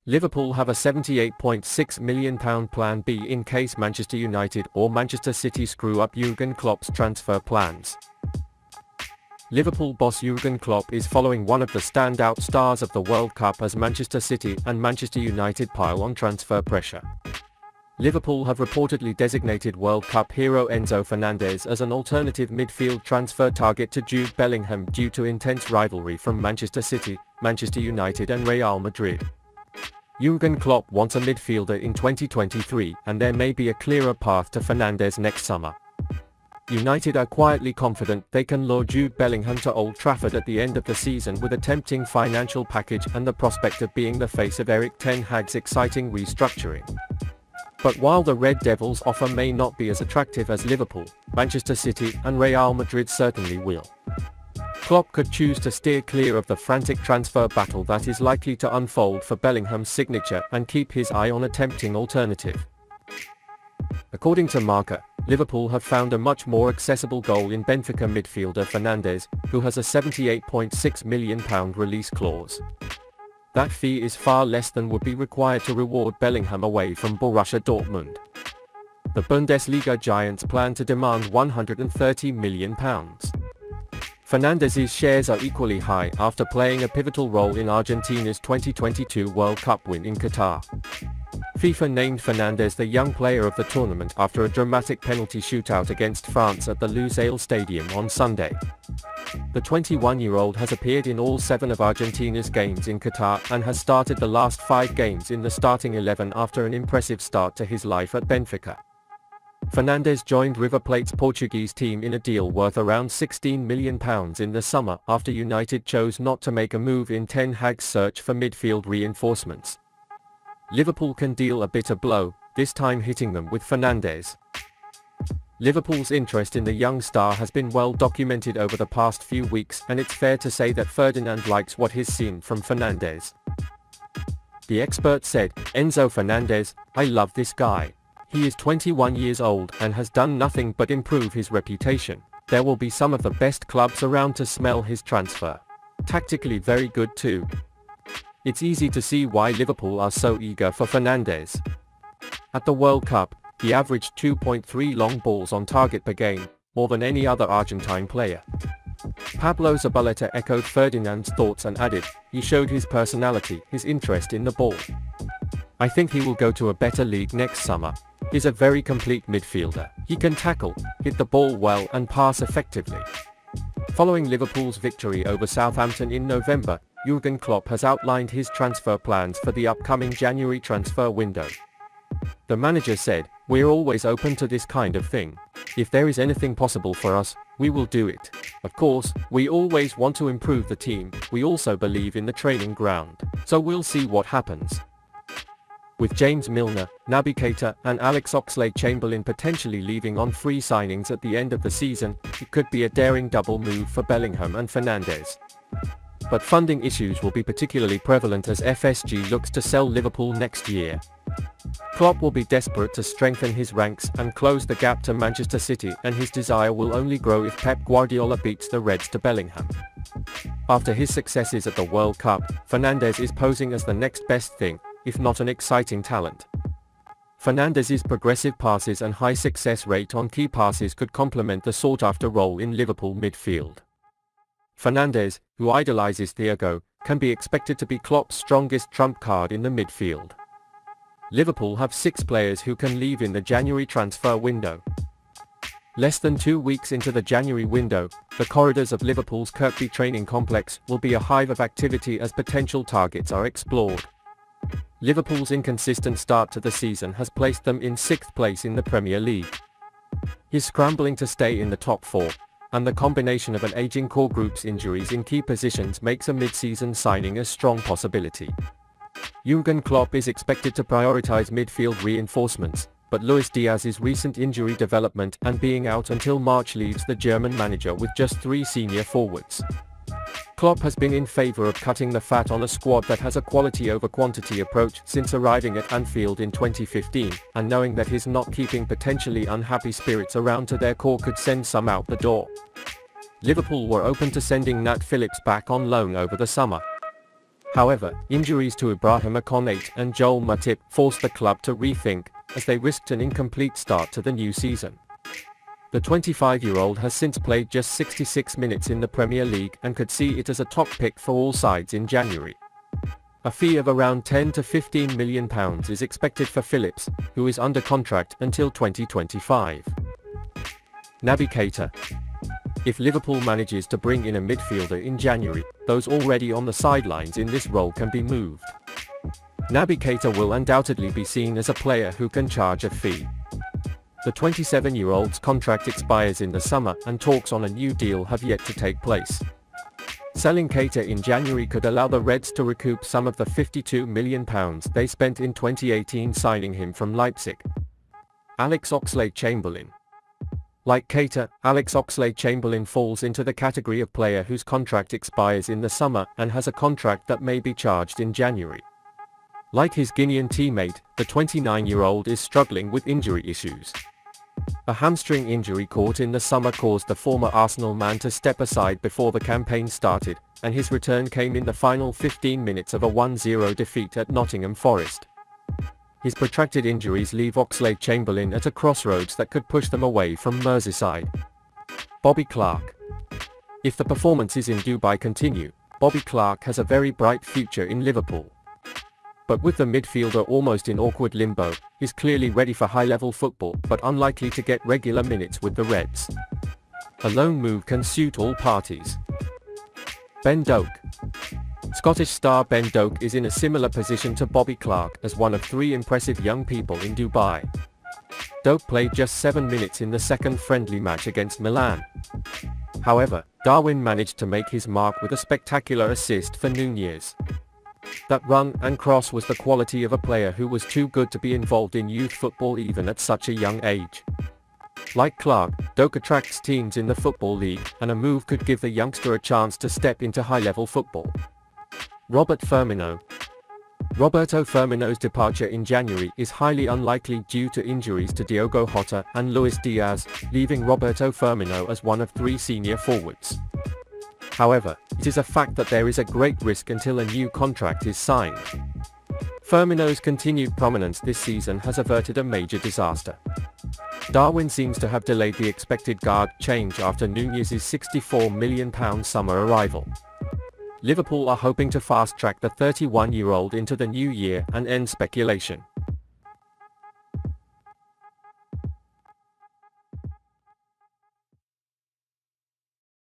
Liverpool have a £78.6 million plan B in case Manchester United or Manchester City screw up Jürgen Klopp's transfer plans. Liverpool boss Jürgen Klopp is following one of the standout stars of the World Cup as Manchester City and Manchester United pile on transfer pressure. Liverpool have reportedly designated World Cup hero Enzo Fernandez as an alternative midfield transfer target to Jude Bellingham due to intense rivalry from Manchester City, Manchester United and Real Madrid. Jürgen Klopp wants a midfielder in 2023 and there may be a clearer path to Fernandez next summer. United are quietly confident they can lure Jude Bellingham to Old Trafford at the end of the season with a tempting financial package and the prospect of being the face of Erik ten Hag's exciting restructuring. But while the Red Devils' offer may not be as attractive as Liverpool, Manchester City and Real Madrid certainly will. Klopp could choose to steer clear of the frantic transfer battle that is likely to unfold for Bellingham's signature and keep his eye on a tempting alternative. According to Marca, Liverpool have found a much more accessible goal in Benfica midfielder Fernandez, who has a £78.6 million release clause. That fee is far less than would be required to reward Bellingham away from Borussia Dortmund. The Bundesliga giants plan to demand £130 million. Fernandez's shares are equally high after playing a pivotal role in Argentina's 2022 World Cup win in Qatar. FIFA named Fernandez the young player of the tournament after a dramatic penalty shootout against France at the Lusail Stadium on Sunday. The 21-year-old has appeared in all 7 of Argentina's games in Qatar and has started the last 5 games in the starting 11 after an impressive start to his life at Benfica. Fernandez joined River Plate's Portuguese team in a deal worth around £16 million in the summer after United chose not to make a move in ten Hag's search for midfield reinforcements. Liverpool can deal a bitter blow, this time hitting them with Fernandez. Liverpool's interest in the young star has been well documented over the past few weeks and it's fair to say that Ferdinand likes what he's seen from Fernandez. The expert said, "Enzo Fernandez, I love this guy. He is 21 years old and has done nothing but improve his reputation. There will be some of the best clubs around to smell his transfer. Tactically very good too." It's easy to see why Liverpool are so eager for Fernandez. At the World Cup, he averaged 2.3 long balls on target per game, more than any other Argentine player. Pablo Zabaleta echoed Ferdinand's thoughts and added, "He showed his personality, his interest in the ball. I think he will go to a better league next summer. He's a very complete midfielder. He can tackle, hit the ball well and pass effectively." Following Liverpool's victory over Southampton in November, Jürgen Klopp has outlined his transfer plans for the upcoming January transfer window. The manager said, "We're always open to this kind of thing. If there is anything possible for us, we will do it. Of course, we always want to improve the team, we also believe in the training ground, so we'll see what happens." With James Milner, Naby Keita and Alex Oxlade-Chamberlain potentially leaving on free signings at the end of the season, it could be a daring double move for Bellingham and Fernandez. But funding issues will be particularly prevalent as FSG looks to sell Liverpool next year. Klopp will be desperate to strengthen his ranks and close the gap to Manchester City, and his desire will only grow if Pep Guardiola beats the Reds to Bellingham. After his successes at the World Cup, Fernandez is posing as the next best thing, if not an exciting talent. Fernandez's progressive passes and high success rate on key passes could complement the sought-after role in Liverpool midfield. Fernandez, who idolizes Thiago, can be expected to be Klopp's strongest trump card in the midfield. Liverpool have 6 players who can leave in the January transfer window. Less than 2 weeks into the January window, the corridors of Liverpool's Kirkby training complex will be a hive of activity as potential targets are explored. Liverpool's inconsistent start to the season has placed them in 6th place in the Premier League. He's scrambling to stay in the top 4, and the combination of an aging core group's injuries in key positions makes a mid-season signing a strong possibility. Jürgen Klopp is expected to prioritize midfield reinforcements, but Luis Diaz's recent injury development and being out until March leaves the German manager with just 3 senior forwards. Klopp has been in favor of cutting the fat on a squad that has a quality over quantity approach since arriving at Anfield in 2015, and knowing that his not keeping potentially unhappy spirits around to their core could send some out the door. Liverpool were open to sending Nat Phillips back on loan over the summer. However, injuries to Ibrahim Konate and Joel Matip forced the club to rethink, as they risked an incomplete start to the new season. The 25-year-old has since played just 66 minutes in the Premier League and could see it as a top pick for all sides in January. A fee of around £10 to £15 million is expected for Phillips, who is under contract until 2025. Naby Keita. If Liverpool manages to bring in a midfielder in January, those already on the sidelines in this role can be moved. Naby Keita will undoubtedly be seen as a player who can charge a fee. The 27-year-old's contract expires in the summer and talks on a new deal have yet to take place. Selling Keita in January could allow the Reds to recoup some of the £52 million they spent in 2018 signing him from Leipzig. Alex Oxlade-Chamberlain. Like Keita, Alex Oxlade-Chamberlain falls into the category of player whose contract expires in the summer and has a contract that may be charged in January. Like his Guinean teammate, the 29-year-old is struggling with injury issues. A hamstring injury caught in the summer caused the former Arsenal man to step aside before the campaign started, and his return came in the final 15 minutes of a 1-0 defeat at Nottingham Forest. His protracted injuries leave Oxlade-Chamberlain at a crossroads that could push them away from Merseyside. Bobby Clark. If the performances in Dubai continue, Bobby Clark has a very bright future in Liverpool. But with the midfielder almost in awkward limbo, he's clearly ready for high-level football but unlikely to get regular minutes with the Reds. A loan move can suit all parties. Ben Doak. Scottish star Ben Doak is in a similar position to Bobby Clark as one of three impressive young people in Dubai. Doak played just 7 minutes in the second friendly match against Milan. However, Darwin managed to make his mark with a spectacular assist for Nunez. That run and cross was the quality of a player who was too good to be involved in youth football even at such a young age. Like Clark, Doak attracts teams in the Football League, and a move could give the youngster a chance to step into high-level football. Roberto Firmino's departure in January is highly unlikely due to injuries to Diogo Jota and Luis Diaz, leaving Roberto Firmino as one of three senior forwards. However, it is a fact that there is a great risk until a new contract is signed. Firmino's continued prominence this season has averted a major disaster. Darwin seems to have delayed the expected guard change after Nunez's £64 million summer arrival. Liverpool are hoping to fast-track the 31-year-old into the new year and end speculation.